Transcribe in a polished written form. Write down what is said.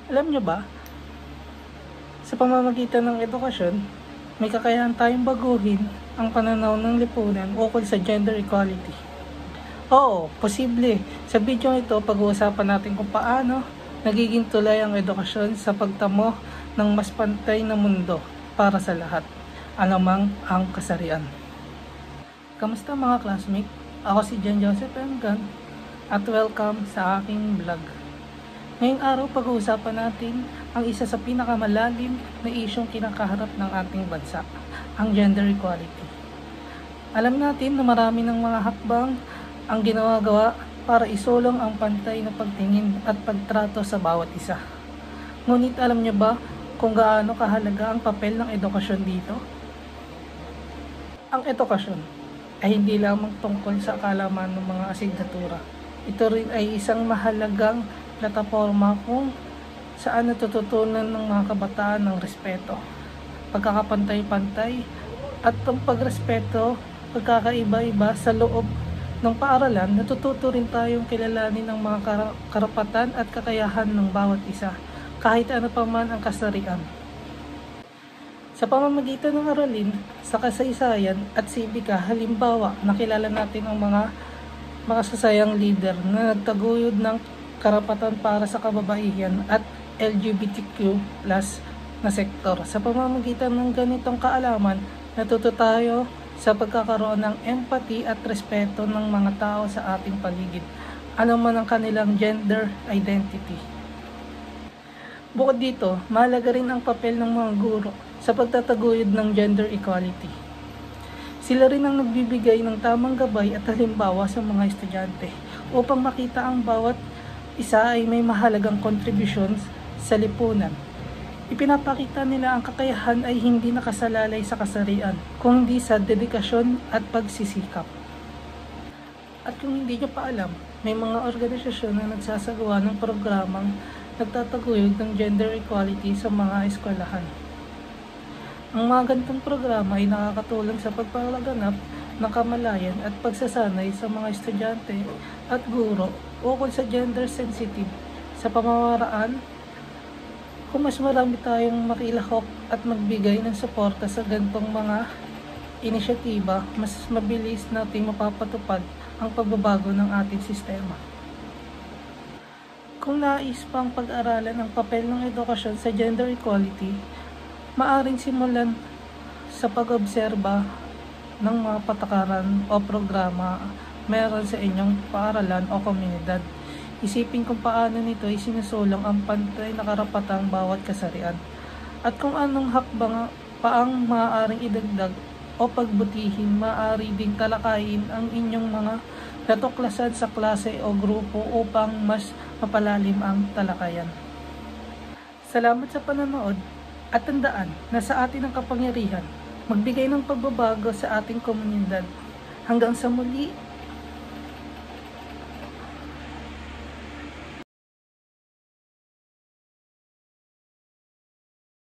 Alam nyo ba, sa pamamagitan ng edukasyon, may kakayahan tayong baguhin ang pananaw ng lipunan ukol sa gender equality. Oo, posible. Sa video ito, pag-uusapan natin kung paano nagiging tulay ang edukasyon sa pagtamo ng mas pantay na mundo para sa lahat, alamang ang kasarian. Kamusta mga classmate? Ako si John Joseph Engan at welcome sa aking vlog. Ngayong araw, pag-uusapan natin ang isa sa pinakamalalim na isyong kinakaharap ng ating bansa, ang gender equality. Alam natin na marami ng mga hakbang ang ginagawa para isulong ang pantay na pagtingin at pagtrato sa bawat isa. Ngunit alam niyo ba kung gaano kahalaga ang papel ng edukasyon dito? Ang edukasyon ay hindi lamang tungkol sa kaalaman ng mga asignatura. Ito rin ay isang mahalagang plataforma kung saan natututunan ng mga kabataan ng respeto, pagkakapantay-pantay at ang pagrespeto, pagkakaiba-iba sa loob ng paaralan. Natututo rin tayong kilalanin ang mga karapatan at kakayahan ng bawat isa, kahit ano pa man ang kasarian. Sa pamamagitan ng aralin, sa kasaysayan at sibika, halimbawa, nakilala natin ang mga makasasayang leader na nagtaguyod ng karapatan para sa kababaihan at LGBTQ+ na sektor. Sa pamamagitan ng ganitong kaalaman, natuto tayo sa pagkakaroon ng empathy at respeto ng mga tao sa ating paligid, anuman ang kanilang gender identity. Bukod dito, mahalaga rin ang papel ng mga guro sa pagtataguyod ng gender equality. Sila rin ang nagbibigay ng tamang gabay at halimbawa sa mga estudyante upang makita ang bawat isa ay may mahalagang contributions sa lipunan. Ipinapakita nila ang kakayahan ay hindi nakasalalay sa kasarian, kundi sa dedikasyon at pagsisikap. At kung hindi nyo pa alam, may mga organisasyon na nagsasagawa ng programang nagtataguyod ng gender equality sa mga eskwelahan. Ang mga ganitong programa ay nakakatulong sa pagpapalaganap ng kamalayan at pagsasanay sa mga estudyante at guro ukol sa gender sensitive sa pamamaraan. Kung mas marami tayong makilahok at magbigay ng suporta sa ganitong mga inisyatiba, mas mabilis nating mapapatupad ang pagbabago ng ating sistema. Kung nais pang pag-aralan ang papel ng edukasyon sa gender equality, maaring simulan sa pag-obserba ng mga patakaran o programa meron sa inyong paaralan o komunidad. Isipin kung paano nito ay sinusulong ang pantay na karapatang bawat kasarian at kung anong hakbang paang maaaring idagdag o pagbutihin. Maaari ding talakayin ang inyong mga natuklasan sa klase o grupo upang mas mapalalim ang talakayan. Salamat sa panonood at tandaan na sa atin ang kapangyarihan magbigay ng pagbabago sa ating komunidad. Hanggang sa muli,